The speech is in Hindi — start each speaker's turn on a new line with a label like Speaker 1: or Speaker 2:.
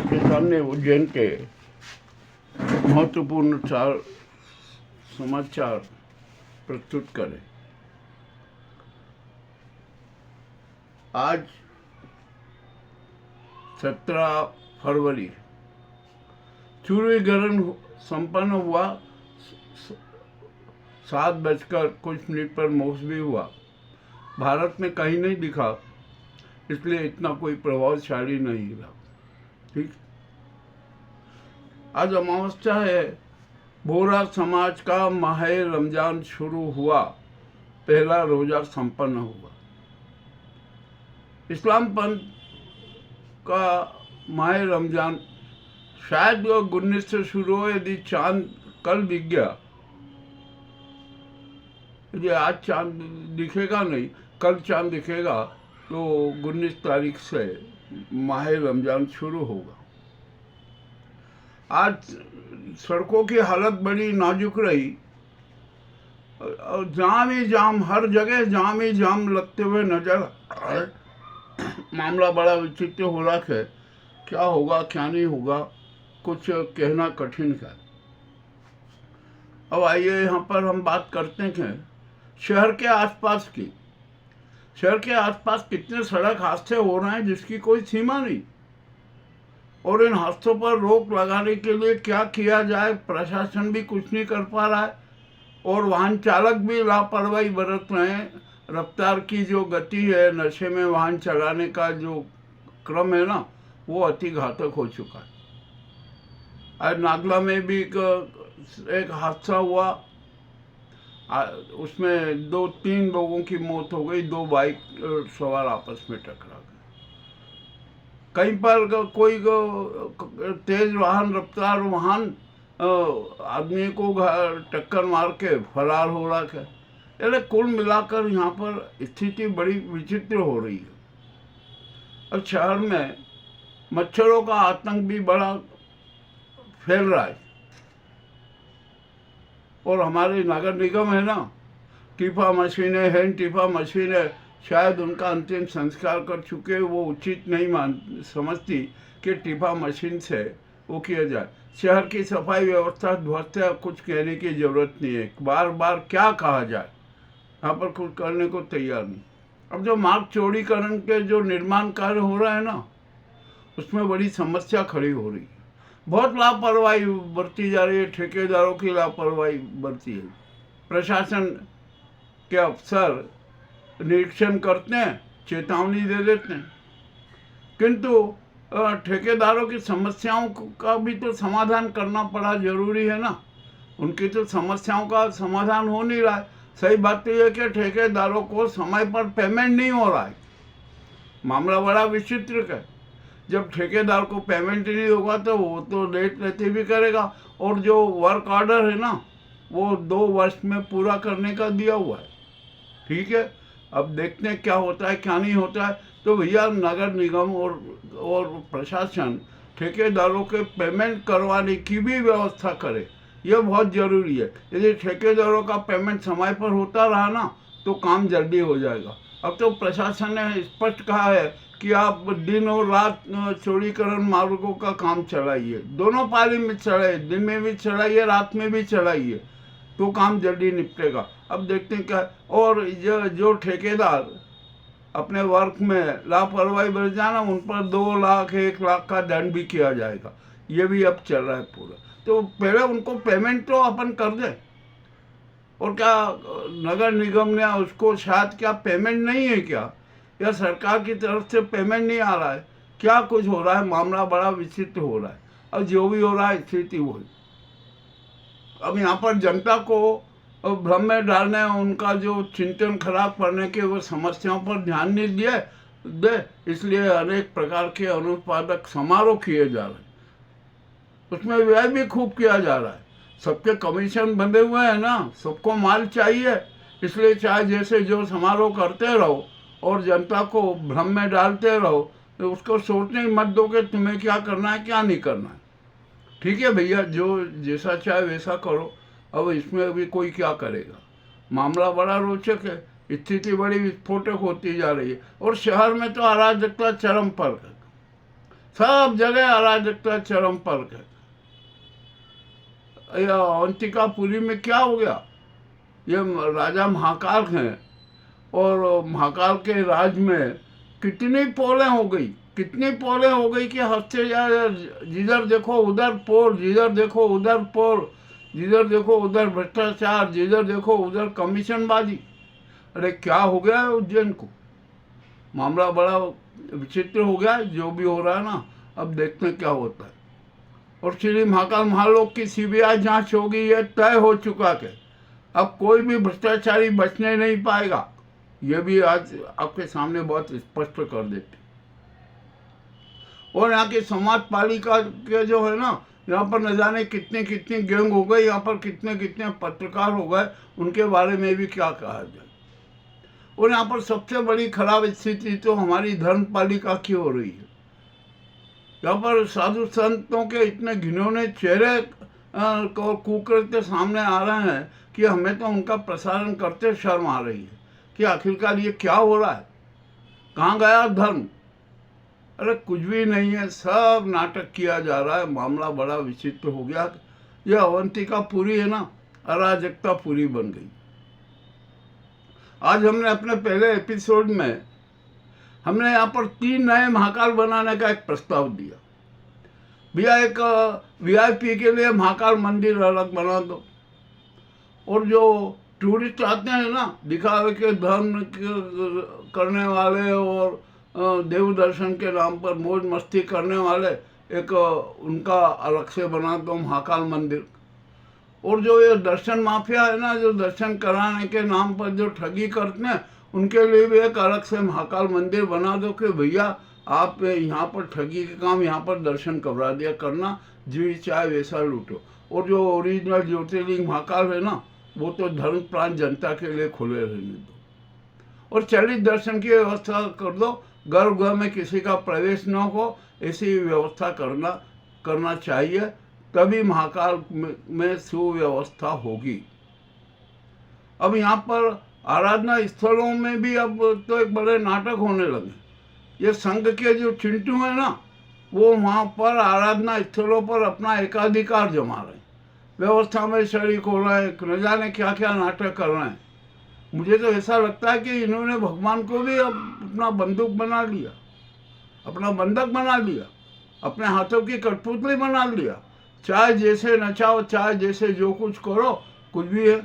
Speaker 1: आपके सामने उज्जैन के महत्वपूर्ण समाचार प्रस्तुत करें। आज 17 फरवरी सूर्य ग्रहण संपन्न हुआ। 7:कुछ पर मौसमी हुआ। भारत में कहीं नहीं दिखा, इसलिए इतना कोई प्रभावशाली नहीं रहा। ठीक, आज अमावस्या है। बोहरा समाज का माह रमजान शुरू हुआ, पहला रोजा संपन्न हुआ। इस्लाम पंथ का माह रमजान शायद 19 से शुरू हो। यदि चांद कल दिख गया, यदि आज चांद दिखेगा नहीं, कल चांद दिखेगा, तो 19 तारीख से माह रमजान शुरू होगा। आज सड़कों की हालत बड़ी नाजुक रही और जाम ही जाम, हर जगह जाम ही जाम लगते हुए नजर आए। मामला बड़ा विचित्र हो रहा है। क्या होगा क्या नहीं होगा, कुछ कहना कठिन है। अब आइए यहाँ पर हम बात करते हैं शहर के आसपास की। शहर के आसपास कितने सड़क हादसे हो रहे हैं जिसकी कोई सीमा नहीं। और इन हादसों पर रोक लगाने के लिए क्या किया जाए, प्रशासन भी कुछ नहीं कर पा रहा है और वाहन चालक भी लापरवाही बरत रहे हैं। रफ्तार की जो गति है, नशे में वाहन चलाने का जो क्रम है ना, वो अति घातक हो चुका है। आज नागला में भी एक हादसा हुआ। उसमें 2-3 लोगों की मौत हो गई। 2 बाइक सवार आपस में टकरा गए। कहीं पर कोई तेज वाहन, रफ्तार वाहन आदमी को टक्कर मार के फरार हो रहा है। यानी कुल मिलाकर यहाँ पर स्थिति बड़ी विचित्र हो रही है। अब शहर में मच्छरों का आतंक भी बड़ा फैल रहा है। और हमारे नगर निगम है ना, टिफा मशीनें, हैंड टिफा मशीनें, शायद उनका अंतिम संस्कार कर चुके, वो उचित नहीं समझती कि टिफा मशीन से वो किया जाए। शहर की सफाई व्यवस्था ध्वस्त है, कुछ कहने की ज़रूरत नहीं है। बार बार क्या कहा जाए, यहाँ पर कुछ करने को तैयार नहीं। अब जो मार्ग चौड़ीकरण के जो निर्माण कार्य हो रहा है ना, उसमें बड़ी समस्या खड़ी हो रही है। बहुत लापरवाही बरती जा रही है, ठेकेदारों की लापरवाही बरती है। प्रशासन के अफसर निरीक्षण करते हैं, चेतावनी दे देते हैं, किंतु ठेकेदारों की समस्याओं का भी तो समाधान करना बड़ा जरूरी है ना। उनकी तो समस्याओं का समाधान हो नहीं रहा है। सही बात तो यह है कि ठेकेदारों को समय पर पेमेंट नहीं हो रहा है। मामला बड़ा विचित्र है। जब ठेकेदार को पेमेंट नहीं होगा तो वो तो लेट रहते भी करेगा। और जो वर्क ऑर्डर है ना, वो 2 वर्ष में पूरा करने का दिया हुआ है। ठीक है, अब देखते हैं क्या होता है क्या नहीं होता है। तो भैया नगर निगम और प्रशासन ठेकेदारों के पेमेंट करवाने की भी व्यवस्था करे, यह बहुत ज़रूरी है। यदि ठेकेदारों का पेमेंट समय पर होता रहा ना, तो काम जल्दी हो जाएगा। अब तो प्रशासन ने स्पष्ट कहा है कि आप दिन और रात चौड़ीकरण मार्गों का काम चलाइए, दोनों पाली में चलाइए, दिन में भी चलाइए, रात में भी चलाइए, तो काम जल्दी निपटेगा। अब देखते हैं क्या। और जो ठेकेदार अपने वर्क में लापरवाही बरत जाना, उन पर 2 लाख 1 लाख का दंड भी किया जाएगा। ये भी अब चल रहा है पूरा। तो पहले उनको पेमेंट तो अपन कर दें। और क्या नगर निगम ने उसको शायद क्या पेमेंट नहीं है क्या, या सरकार की तरफ से पेमेंट नहीं आ रहा है, क्या कुछ हो रहा है। मामला बड़ा विचित्र हो रहा है। अब जो भी हो रहा है स्थिति वही। अब यहाँ पर जनता को भ्रम में डालने, उनका जो चिंतन खराब करने के वो समस्याओं पर ध्यान नहीं दे, इसलिए अनेक प्रकार के अनुत्पादक समारोह किए जा रहे हैं। उसमें व्यय भी खूब किया जा रहा है। सबके कमीशन बंधे हुए हैं ना, सबको माल चाहिए, इसलिए चाहे जैसे जो समारोह करते रहो और जनता को भ्रम में डालते रहो, तो उसको सोचने ही मत दो कि तुम्हें क्या करना है क्या नहीं करना है। ठीक है भैया, जो जैसा चाहे वैसा करो। अब इसमें अभी कोई क्या करेगा। मामला बड़ा रोचक है। स्थिति बड़ी विस्फोटक होती जा रही है और शहर में तो अराजकता चरम पर है। सब जगह अराजकता चरम पर है। अवंतिकापुरी में क्या हो गया? ये राजा महाकाल हैं और महाकाल के राज में कितनी पोलें हो गई, कितनी पोलें हो गई कि हफ्ते जिधर देखो उधर पोल, जिधर देखो उधर पोल, जिधर देखो उधर भ्रष्टाचार, जिधर देखो उधर कमीशनबाजी। अरे क्या हो गया है उज्जैन को? मामला बड़ा विचित्र हो गया है जो भी हो रहा है ना। अब देखते हैं क्या होता है। और श्री महाकाल महालोक की सीबीआई जांच होगी, ये तय हो चुका है। अब कोई भी भ्रष्टाचारी बचने नहीं पाएगा। ये भी आज आपके सामने बहुत स्पष्ट कर देते। और यहाँ की समाज पालिका के जो है ना, यहाँ पर न जाने कितने कितने गैंग हो गए, यहाँ पर कितने कितने पत्रकार हो गए, उनके बारे में भी क्या कहा जाए। और यहाँ पर सबसे बड़ी खराब स्थिति तो हमारी धर्म पालिका की हो रही है। यहाँ पर साधु संतों के इतने घिनौने चेहरे और कुकृत्य सामने आ रहे हैं कि हमें तो उनका प्रसारण करते शर्म आ रही है कि आखिरकार ये क्या हो रहा है, कहाँ गया धर्म? अरे कुछ भी नहीं है, सब नाटक किया जा रहा है। मामला बड़ा विचित्र हो गया। यह अवंतिकापुरी है ना, अराजकतापुरी बन गई। आज हमने अपने पहले एपिसोड में हमने यहाँ पर 3 नए महाकाल बनाने का एक प्रस्ताव दिया। भैया एक वीआईपी के लिए महाकाल मंदिर अलग बना दो, और जो टूरिस्ट आते हैं ना, दिखावे के धर्म करने वाले और देव दर्शन के नाम पर मौज मस्ती करने वाले, एक उनका अलग से बना दो महाकाल मंदिर। और जो ये दर्शन माफिया है ना, जो दर्शन कराने के नाम पर जो ठगी करते हैं, उनके लिए भी एक अलग से महाकाल मंदिर बना दो कि भैया आप यहाँ पर ठगी के काम, यहाँ पर दर्शन करवा दिया करना, जी चाहे वैसा लूटो। और जो ओरिजिनल ज्योतिर्लिंग महाकाल है ना, वो तो धर्म प्राण जनता के लिए खुले रहने दो। और चलित दर्शन की व्यवस्था कर दो, गर्भगृह में किसी का प्रवेश न हो, ऐसी व्यवस्था करना चाहिए, तभी महाकाल में सुव्यवस्था होगी। अब यहाँ पर आराधना स्थलों में भी अब तो एक बड़े नाटक होने लगे। ये संघ के जो चिंटू हैं ना, वो वहाँ पर आराधना स्थलों पर अपना एकाधिकार जमा रहे हैं, व्यवस्था में शरीक हो रहे हैं, न जाने क्या क्या नाटक कर रहे हैं। मुझे तो ऐसा लगता है कि इन्होंने भगवान को भी अब अपना बंदूक बना लिया, अपना बंधक बना लिया, अपने हाथों की कठपुतली बना लिया। चाहे जैसे नचाओ, चाहे जैसे जो कुछ करो, कुछ भी है